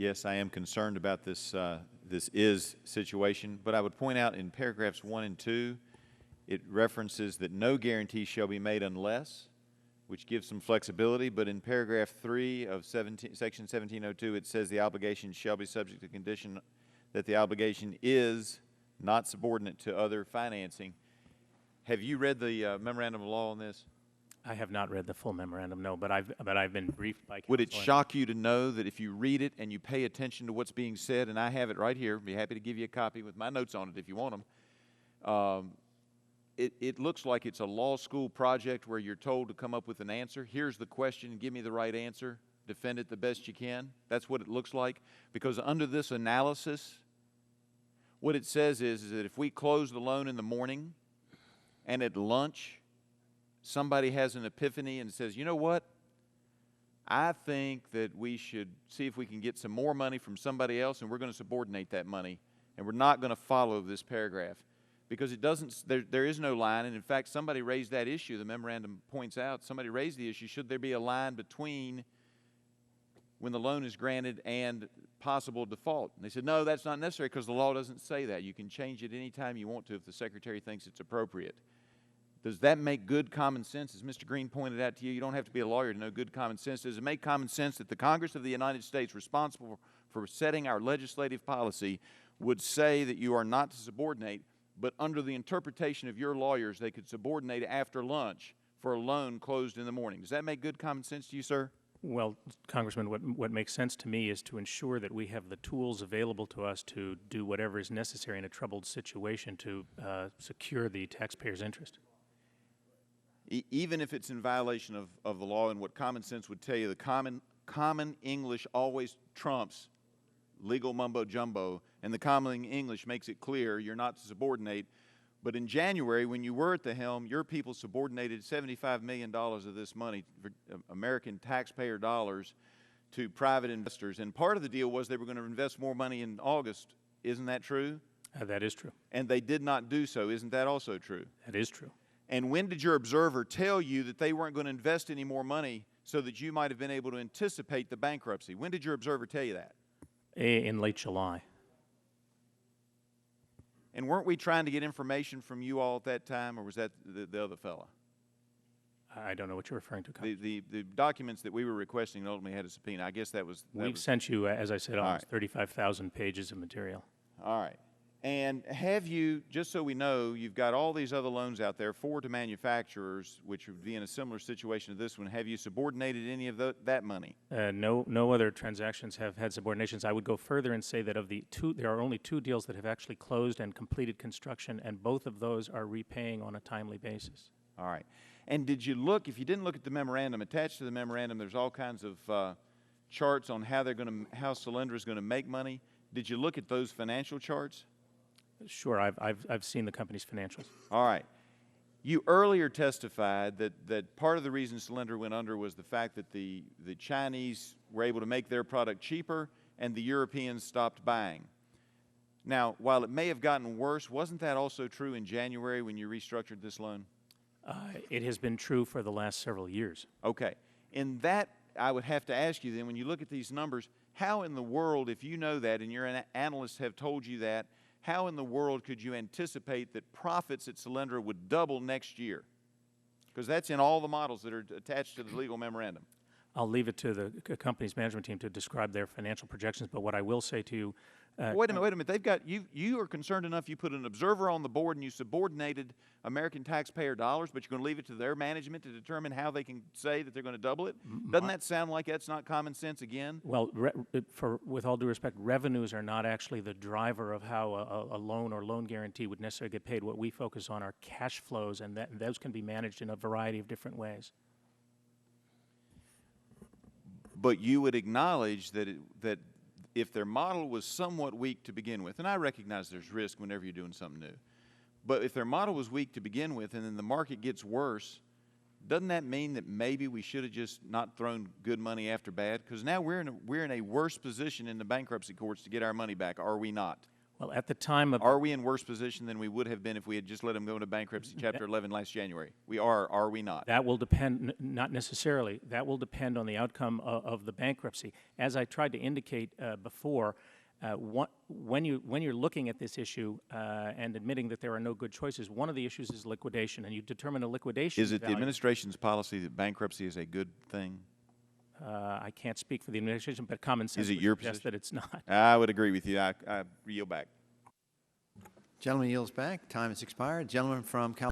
Yes, I am concerned about this this situation, but I would point out in paragraphs 1 and 2, it references that no guarantee shall be made unless, which gives some flexibility, but in paragraph 3 of section 1702, it says the obligation shall be subject to condition that the obligation is not subordinate to other financing. Have you read the memorandum of law on this? I have not read the full memorandum, no, but I've been briefed by counsel. Would it shock you to know that if you read it and you pay attention to what's being said, and I have it right here, be happy to give you a copy with my notes on it if you want them, it looks like it's a law school project where you're told to come up with an answer. Here's the question, give me the right answer, defend it the best you can. That's what it looks like, because under this analysis, what it says is that if we close the loan in the morning and at lunch somebody has an epiphany and says, you know what, I think that we should see if we can get some more money from somebody else, and we're going to subordinate that money, and we're not going to follow this paragraph, because it doesn't, there is no line. And in fact, somebody raised that issue. The memorandum points out, somebody raised the issue, should there be a line between when the loan is granted and possible default? And they said, no, that's not necessary, because the law doesn't say that. You can change it any time you want to if the Secretary thinks it's appropriate. Does that make good common sense? As Mr. Green pointed out to you, you don't have to be a lawyer to know good common sense. Does it make common sense that the Congress of the United States, responsible for setting our legislative policy, would say that you are not to subordinate, but under the interpretation of your lawyers, they could subordinate after lunch for a loan closed in the morning? Does that make good common sense to you, sir? Well, Congressman, what makes sense to me is to ensure that we have the tools available to us to do whatever is necessary in a troubled situation to secure the taxpayer's interest. Even if it's in violation of the law, and what common sense would tell you, the common English always trumps legal mumbo-jumbo, and the common English makes it clear you're not to subordinate. But in January, when you were at the helm, your people subordinated $75 million of this money, American taxpayer dollars, to private investors. And part of the deal was they were going to invest more money in August. Isn't that true? That is true. And they did not do so. Isn't that also true? That is true. And when did your observer tell you that they weren't going to invest any more money so that you might have been able to anticipate the bankruptcy? When did your observer tell you that? In late July. And weren't we trying to get information from you all at that time, or was that the other fella? I don't know what you're referring to, The documents that we were requesting ultimately had a subpoena. I guess that was... We've sent you, as I said, almost 35,000 pages of material. All right. And have you, just so we know, you've got all these other loans out there, 4 to manufacturers, which would be in a similar situation to this one. Have you subordinated any of that money? No other transactions have had subordinations. I would go further and say that of the 2, there are only 2 deals that have actually closed and completed construction, and both of those are repaying on a timely basis. All right. And did you look, if you didn't look at the memorandum, attached to the memorandum, there's all kinds of charts on how how Solyndra is going to make money. Did you look at those financial charts? Sure, I've seen the company's financials. All right. You earlier testified that part of the reason Solyndra went under was the fact that the Chinese were able to make their product cheaper and the Europeans stopped buying. Now, while it may have gotten worse, wasn't that also true in January when you restructured this loan? It has been true for the last several years. Okay. In that, I would have to ask you then, when you look at these numbers, how in the world, if you know that and your analysts have told you that, how in the world could you anticipate that profits at Solyndra would double next year? Because that's in all the models that are attached to the legal memorandum. I'll leave it to the company's management team to describe their financial projections, but what I will say to you... wait a minute. They've got, you are concerned enough you put an observer on the board and you subordinated American taxpayer dollars, but you're going to leave it to their management to determine how they can say that they're going to double it? Doesn't that sound like that's not common sense again? Well, with all due respect, revenues are not actually the driver of how a loan or loan guarantee would necessarily get paid. What we focus on are cash flows, and those can be managed in a variety of different ways. But you would acknowledge that that if their model was somewhat weak to begin with, and I recognize there's risk whenever you're doing something new, but if their model was weak to begin with and then the market gets worse, doesn't that mean that maybe we should have just not thrown good money after bad? Because now we're in a worse position in the bankruptcy courts to get our money back, are we not? Well, at the time of Are we in worse position than we would have been if we had just let them go into bankruptcy, Chapter 11, last January? We are we not? that will depend, not necessarily. That will depend on the outcome of the bankruptcy. As I tried to indicate before, when you're looking at this issue and admitting that there are no good choices, one of the issues is liquidation, and you determine a liquidation Is it the value. administration's policy that bankruptcy is a good thing? I can't speak for the administration, but common sense Is it would your suggest position? that it's not. I would agree with you. I yield back. Gentleman yields back. Time has expired. Gentleman from California.